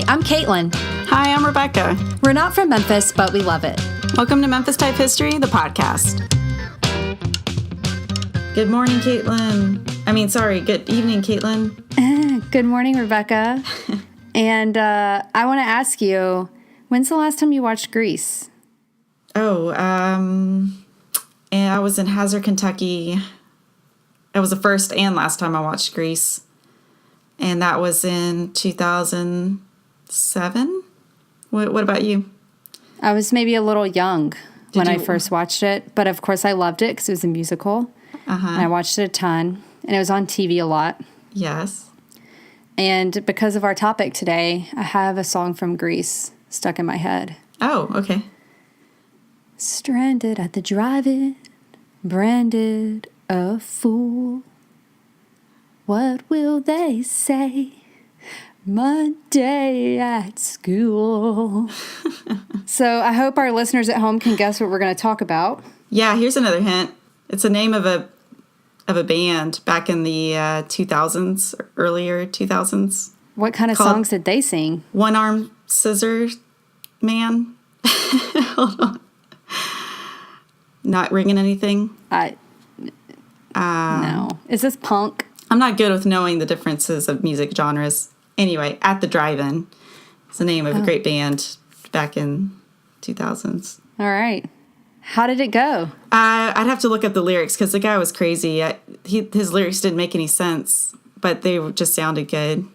I'm Caitlin. Hi, I'm Rebecca. We're not from Memphis, but we love it. Welcome to Memphis Type History, the podcast. Good morning, Caitlin. Good evening, Caitlin. Good morning, Rebecca. And I want to ask you, when's the last time you watched Grease? And I was in Hazard, Kentucky. It was the first and last time I watched Grease. And that was in 2007. What about you? I was maybe a little young when I first watched it. But of course I loved it because it was a musical. Uh-huh. And I watched it a ton. And it was on TV a lot. Yes. And because of our topic today, I have a song from Grease stuck in my head. Oh, okay. Stranded at the drive-in, branded a fool. What will they say Monday at school? So I hope our listeners at home can guess what we're going to talk about. Yeah, here's another hint. It's the name of a band back in the 2000s, earlier 2000s. What kind of songs did they sing? One Arm Scissor Man. Hold on. Not ringing anything? No. Is this punk? I'm not good with knowing the differences of music genres. Anyway, At the Drive-In is the name of a great band back in 2000s. All right. How did it go? I'd have to look up the lyrics because the guy was crazy. His lyrics didn't make any sense, but they just sounded good.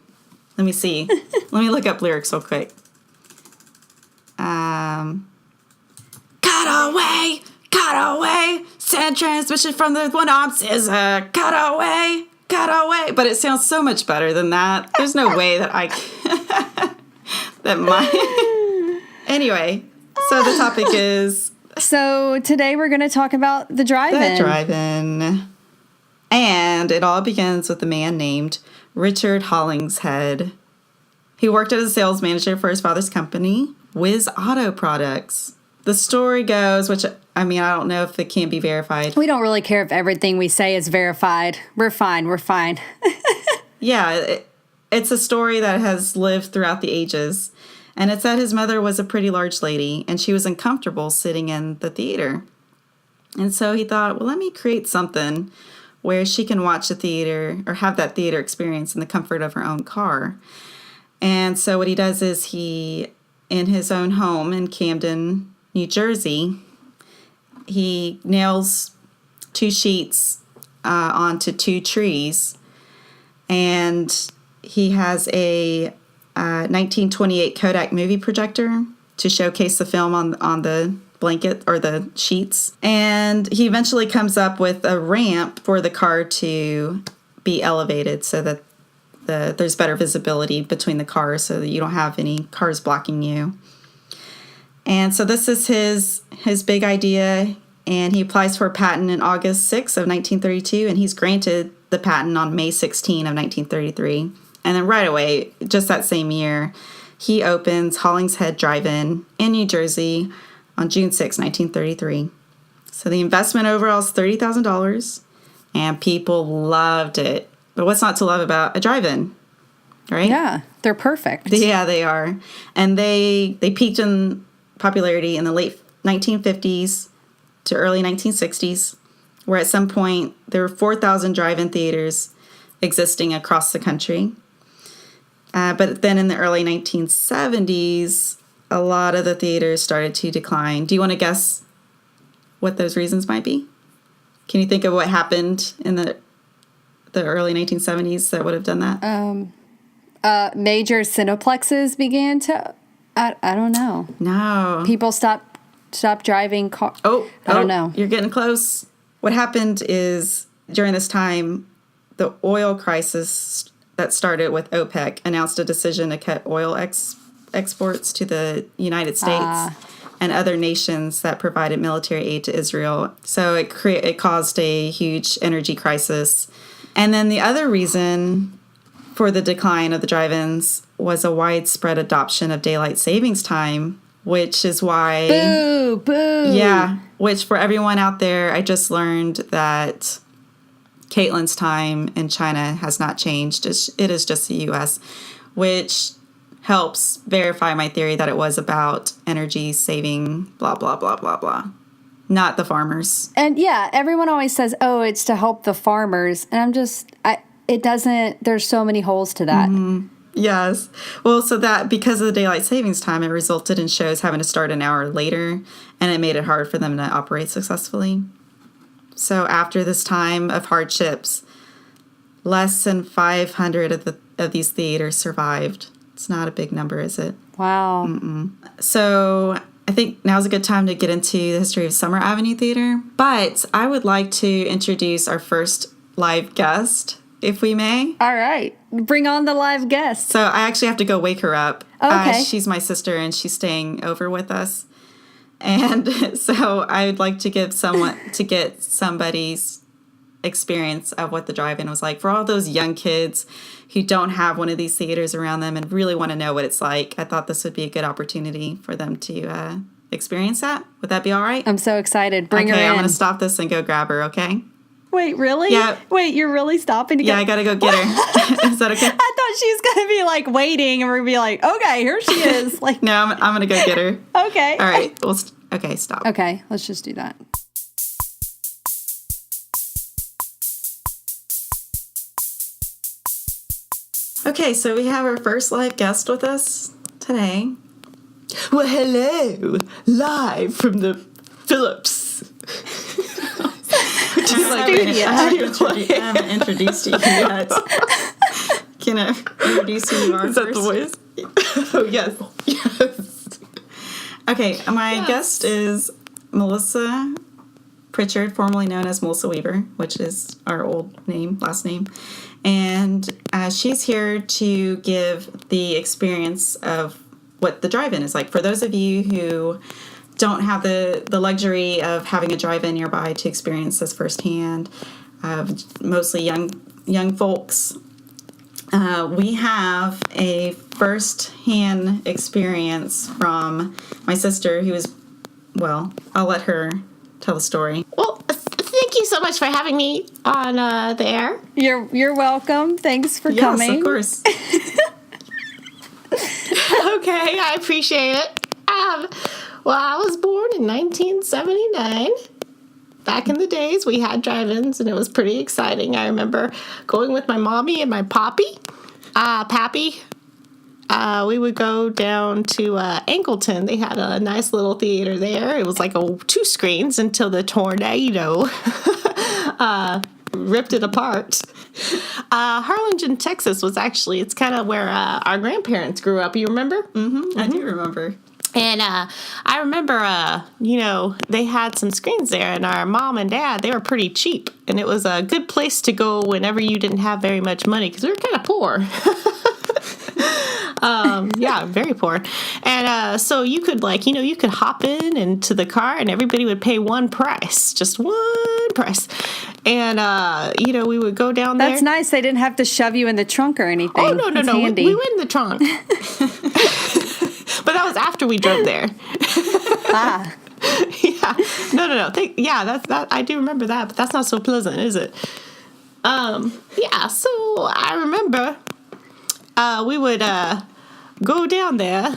Let me see. Let me look up lyrics real quick. Cut away, send transmission from the one arm scissor, cut away. But it sounds so much better than that. There's no way that Anyway, so the topic is... So today we're going to talk about the drive-in. The drive-in. And it all begins with a man named Richard Hollingshead. He worked as a sales manager for his father's company, Whiz Auto Products. The story goes, which, I don't know if it can be verified. We don't really care if everything we say is verified. We're fine. Yeah, it's a story that has lived throughout the ages. And it's that his mother was a pretty large lady, and she was uncomfortable sitting in the theater. And so he thought, well, let me create something where she can watch the theater or have that theater experience in the comfort of her own car. And so what he does is he, in his own home in Camden, New Jersey, he nails 2 sheets onto 2 trees, and he has a 1928 Kodak movie projector to showcase the film on the blanket or the sheets. And he eventually comes up with a ramp for the car to be elevated so that there's better visibility between the cars so that you don't have any cars blocking you. And so this is his big idea, and he applies for a patent in August 6th of 1932, and he's granted the patent on May 16 of 1933. And then right away, just that same year, he opens Hollingshead Drive-In in New Jersey on June 6, 1933. So the investment overall is $30,000, and people loved it. But what's not to love about a drive-in, right? Yeah, they're perfect. Yeah, they are. And they peaked in popularity in the late 1950s to early 1960s, where at some point there were 4,000 drive-in theaters existing across the country. But then in the early 1970s, a lot of the theaters started to decline. Do you want to guess what those reasons might be? Can you think of what happened in the early 1970s that would have done that? Major cineplexes began to... I don't know. No. People stopped driving cars. I don't know. You're getting close. What happened is during this time, the oil crisis that started with OPEC announced a decision to cut oil exports to the United States and other nations that provided military aid to Israel. So it caused a huge energy crisis. And then the other reason for the decline of the drive-ins was a widespread adoption of daylight savings time, which is why... Boo! Yeah, which for everyone out there, I just learned that Caitlin's time in China has not changed. It is just the U.S., which helps verify my theory that it was about energy saving, blah, blah, blah, blah, blah. Not the farmers. And yeah, everyone always says, oh, it's to help the farmers. And I'm just, it doesn't, there's so many holes to that. Mm-hmm. Yes. Well, so that because of the daylight savings time, it resulted in shows having to start an hour later, and it made it hard for them to operate successfully. So after this time of hardships, less than 500 of these theaters survived. It's not a big number, is it? Wow. Mm-mm. So I think now's a good time to get into the history of Summer Avenue Theater. But I would like to introduce our first live guest, if we may. All right. Bring on the live guest. So I actually have to go wake her up. Okay. She's my sister, and she's staying over with us. And so I would like to get somebody's experience of what the drive-in was like for all those young kids who don't have one of these theaters around them and really want to know what it's like. I thought this would be a good opportunity for them to experience that. Would that be all right? I'm so excited. Bring her in. Okay, I'm going to stop this and go grab her, okay? Wait, really? Yeah. Wait, you're really stopping to Yeah, I got to go get her. Is that okay? I thought she was going to be like waiting and we're going to be like, okay, here she is. Like, No, I'm going to go get her. Okay. All right. Okay, stop. Okay, let's just do that. Okay, so we have our first live guest with us today. Well, hello, live from the Phillips. I haven't introduced you yet. Can I introduce who you are? Is that the voice? Oh, yes. Yes. Okay, my guest is Melissa Pritchard, formerly known as Melissa Weaver, which is our last name. And she's here to give the experience of what the drive-in is like. For those of you who don't have the luxury of having a drive-in nearby to experience this firsthand, mostly young folks, we have a first-hand experience from my sister who is, well, I'll let her tell the story. Well, thank you so much for having me on the air. You're welcome. Thanks for coming. Yes, of course. Okay, I appreciate it. Well, I was born in 1979. Back in the days, we had drive-ins, and it was pretty exciting. I remember going with my mommy and my pappy. We would go down to Angleton. They had a nice little theater there. It was like 2 screens until the tornado ripped it apart. Harlingen, Texas was actually, it's kind of where our grandparents grew up. You remember? Mm-hmm. I do remember. And I remember, they had some screens there, and our mom and dad, they were pretty cheap. And it was a good place to go whenever you didn't have very much money, because we were kind of poor. Yeah, very poor. And so you could you could hop into the car and everybody would pay one price, just one price. And, we would go down there. That's nice. They didn't have to shove you in the trunk or anything. Oh, no. Handy. We went in the trunk. But that was after we drove there. Ah. Yeah. No. That I do remember that, but that's not so pleasant, is it? Yeah, so I remember we would go down there,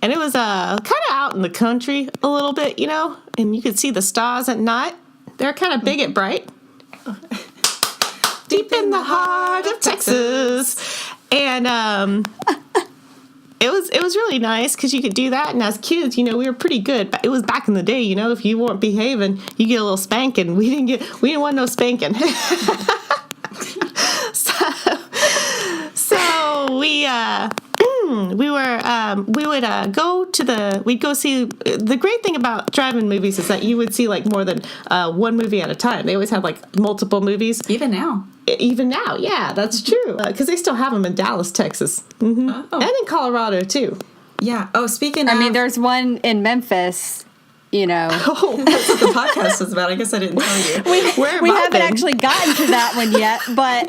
and it was kind of out in the country a little bit, and you could see the stars at night. They're kind of big and bright. Deep in the heart of Texas. And it was really nice because you could do that, and as kids, we were pretty good. But it was back in the day, if you weren't behaving, you get a little spanking. We didn't want no spanking. So we'd go see. The great thing about drive-in movies is that you would see more than one movie at a time. They always have multiple movies. Even now. Yeah, that's true. Because they still have them in Dallas, Texas. Mm-hmm. Oh. And in Colorado, too. Yeah. Oh, speaking of... I mean, there's one in Memphis, Oh, that's what the podcast is about. I guess I didn't tell you. We haven't actually gotten to that one yet, but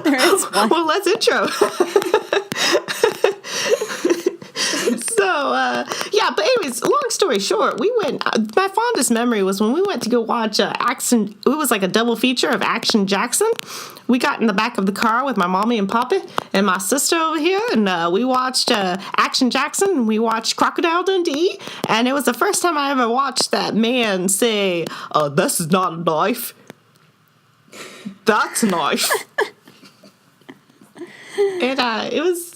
there is one. Well, let's intro. So, but anyways, long story short, we went. My fondest memory was when we went to go watch Action. It was like a double feature of Action Jackson. We got in the back of the car with my mommy and papa and my sister over here, and we watched Action Jackson. And we watched Crocodile Dundee, and it was the first time I ever watched that man say, "This is not a knife. That's a knife." And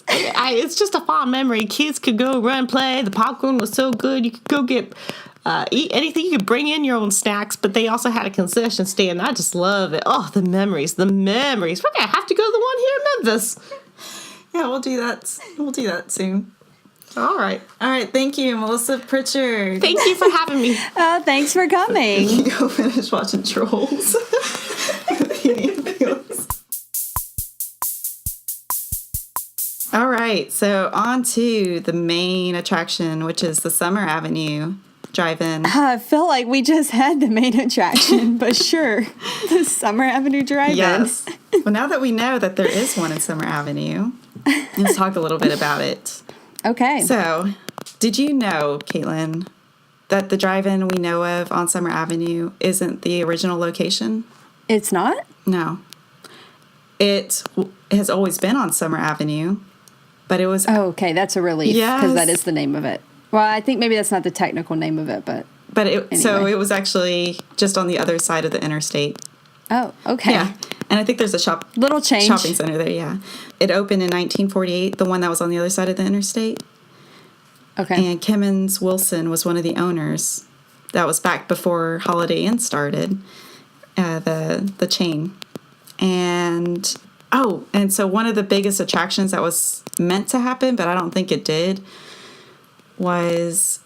it's just a fond memory. Kids could go run, play. The popcorn was so good. You could go get eat anything. You could bring in your own snacks, but they also had a concession stand. I just love it. Oh, the memories, the memories. We're gonna have to go to the one here in Memphis. Yeah, we'll do that. We'll do that soon. All right. Thank you, Melissa Pritchard. Thank you for having me. Oh, thanks for coming. You go finish watching Trolls. All right, so on to the main attraction, which is the Summer Avenue Drive-In. I felt like we just had the main attraction, but sure, the Summer Avenue Drive-In. Yes. Well, now that we know that there is one in Summer Avenue, let's talk a little bit about it. Okay. So, did you know, Caitlin, that the drive-in we know of on Summer Avenue isn't the original location? It's not? No. It has always been on Summer Avenue, but it was... Oh, okay, that's a relief, because that Yes. is the name of it. Well, I think maybe that's not the technical name of it, but... So anyway. it was actually just on the other side of the interstate. Oh, okay. Yeah. And I think there's a Little change. shopping center there, yeah. It opened in 1948, the one that was on the other side of the interstate. Okay. And Kemmons Wilson was one of the owners. That was back before Holiday Inn started, the chain. And so one of the biggest attractions that was meant to happen, but I don't think it did, was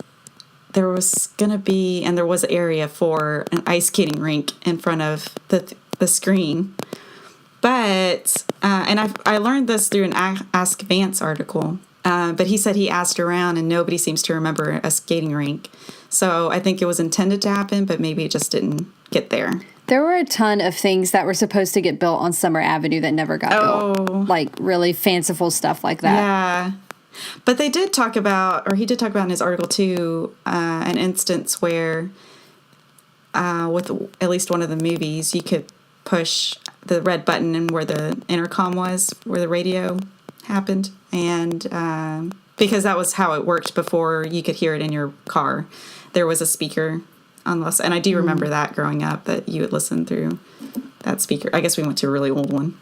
there was going to be, and there was an area for an ice skating rink in front of the screen. But, and I learned this through an Ask Vance article, but he said he asked around and nobody seems to remember a skating rink. So I think it was intended to happen, but maybe it just didn't get there. There were a ton of things that were supposed to get built on Summer Avenue that never got built. Like really fanciful stuff like that. Yeah. But they did talk about, or he did talk about in his article too, an instance where with at least one of the movies, you could push the red button and where the intercom was, where the radio happened. And because that was how it worked before you could hear it in your car. There was a speaker. And I do remember that growing up, that you would listen through that speaker. I guess we went to a really old one.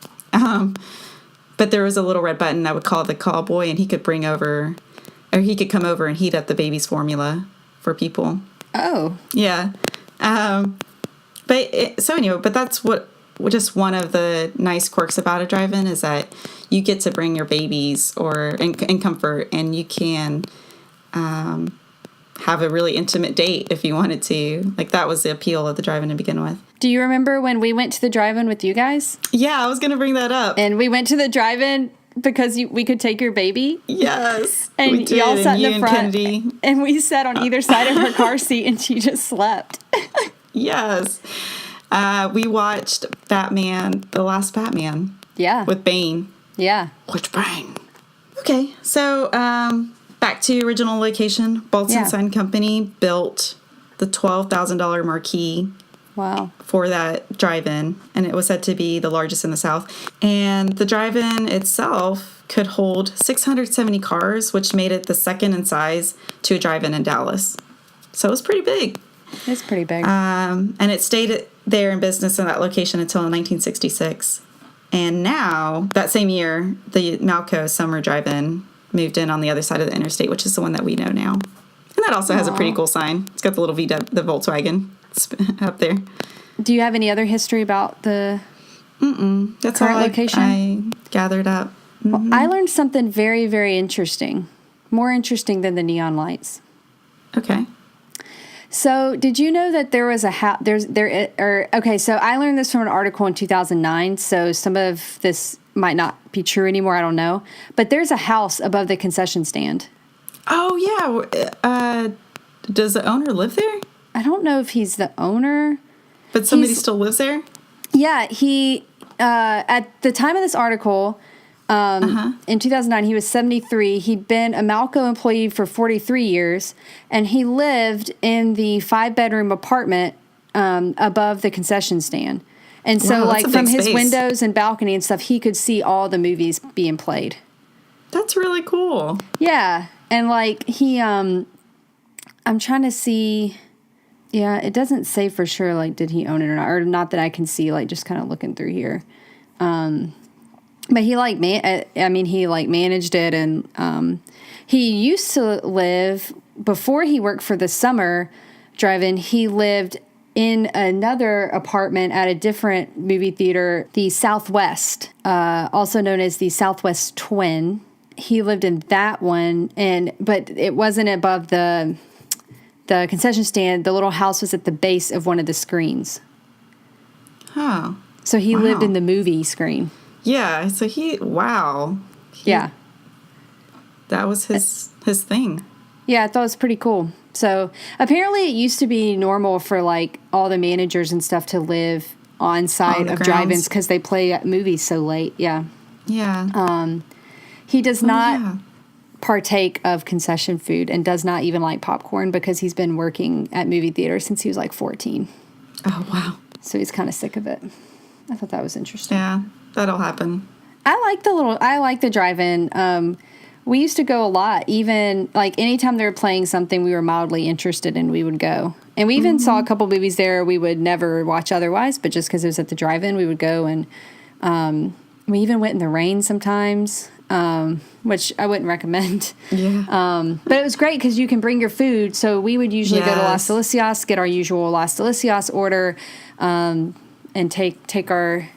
But there was a little red button that would call the call boy, and he could come over and heat up the baby's formula for people. Oh. Yeah. But that's just one of the nice quirks about a drive-in is that you get to bring your babies in comfort, and you can have a really intimate date if you wanted to. Like, that was the appeal of the drive-in to begin with. Do you remember when we went to the drive-in with you guys? Yeah, I was going to bring that up. And we went to the drive-in because we could take your baby? Yes, and we did. y'all sat in the front, Kennedy. and we sat on either side of her car seat, and she just slept. Yes. We watched Batman, the last Batman. Yeah. With Bane. Yeah. Which Bane? Okay, so back to original location. Baltzan Sign Company built the $12,000 marquee. Wow. For that drive-in, and it was said to be the largest in the South. And the drive-in itself could hold 670 cars, which made it the second in size to a drive-in in Dallas. So it was pretty big. It's pretty big. And it stayed there in business in that location until 1966. And now, that same year, the Malco Summer Drive-In moved in on the other side of the interstate, which is the one that we know now. And that also has a pretty cool sign. It's got the little the Volkswagen up there. Do you have any other history about the That's current all location? I gathered up. Mm-hmm. Well, I learned something very, very interesting. More interesting than the neon lights. Okay. So, did you know that there was a house? So I learned this from an article in 2009. So some of this might not be true anymore. I don't know. But there's a house above the concession stand. Oh yeah. Does the owner live there? I don't know if he's the owner. But somebody still lives there? Yeah, he at the time of this article, In 2009, he was 73. He'd been a Malco employee for 43 years, and he lived in the 5-bedroom apartment above the concession stand. And so, Wow, that's a from big his space. windows and balcony and stuff, he could see all the movies being played. That's really cool. Yeah. And, he, I'm trying to see, yeah, it doesn't say for sure, did he own it or not, or not that I can see, just kind of looking through here. But he managed it, and he used to live, before he worked for the summer drive-in, he lived in another apartment at a different movie theater, the Southwest, also known as the Southwest Twin. He lived in that one, but it wasn't above the concession stand. The little house was at the base of one of the screens. Oh. So he lived Wow. in the movie screen. Yeah, so wow. Yeah. That was his thing. Yeah, I thought it was pretty cool. So apparently it used to be normal for all the managers and stuff to live on site On the of grounds. drive-ins because they play movies so late. Yeah. Yeah. He does not yeah. partake of concession food and does not even like popcorn because he's been working at movie theaters since he was 14. Oh, wow. So he's kind of sick of it. I thought that was interesting. Yeah, that'll happen. I like the drive-in. We used to go a lot. Even anytime they were playing something we were mildly interested in, we would go. And we even saw a couple movies there we would never watch otherwise, but just because it was at the drive-in, we would go. And we even went in the rain sometimes, which I wouldn't recommend. Yeah. But it was great because you can bring your food. So we would usually go to Las Yes. Delicias, get our usual Las Delicias order, and take our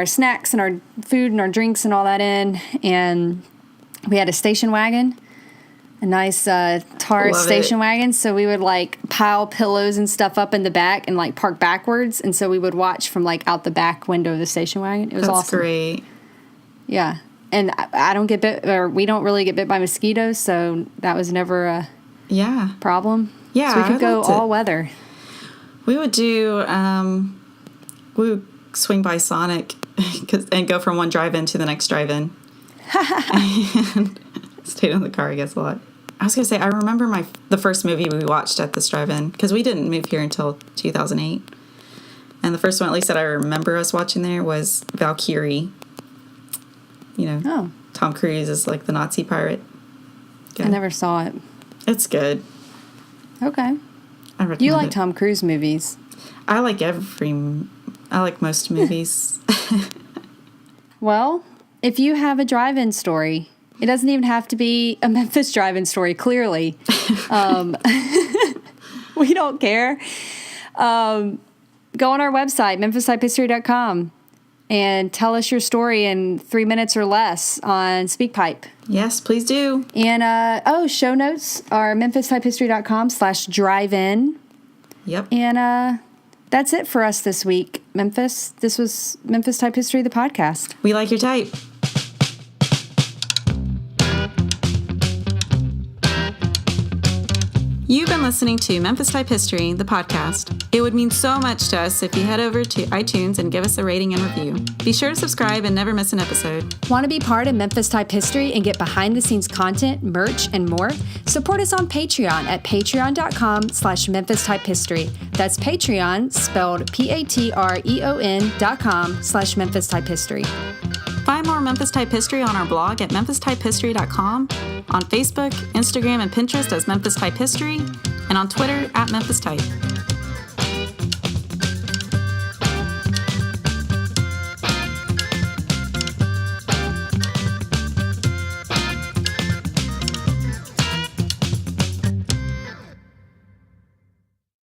snacks and our food and our drinks and all that in. And we had a station wagon, a nice Taurus Love station it. wagon. So we would pile pillows and stuff up in the back and park backwards. And so we would watch from out the back window of the station wagon. It was That's awesome. great. Yeah. And I don't get bit, or we don't really get bit by mosquitoes. So that was never a Yeah. problem. Yeah, So we could I go liked it. all weather. We would do, we would swing by Sonic and go from one drive-in to the next drive-in. And stayed in the car, I guess, a lot. I was going to say, I remember the first movie we watched at this drive-in, because we didn't move here until 2008. And the first one, at least that I remember us watching there, was Valkyrie. Oh. Tom Cruise is the Nazi pirate. I never saw it. It's good. Okay. I recommend You like it. Tom Cruise movies. I like most movies. Well, if you have a drive-in story, it doesn't even have to be a Memphis drive-in story, clearly. We don't care. Go on our website, memphistypehistory.com, and tell us your story in 3 minutes or less on SpeakPipe. Yes, please do. And, show notes are memphistypehistory.com/drive-in. Yep. And that's it for us this week, Memphis. This was Memphis Type History, the podcast. We like your type. You've been listening to Memphis Type History, the podcast. It would mean so much to us if you head over to iTunes and give us a rating and review. Be sure to subscribe and never miss an episode. Want to be part of Memphis Type History and get behind-the-scenes content, merch, and more? Support us on Patreon at patreon.com/Memphis Type History. That's Patreon, spelled patreon.com/Memphis Type History. Find more Memphis Type History on our blog at memphistypehistory.com, on Facebook, Instagram, and Pinterest as Memphis Type History, and on Twitter at Memphis Type.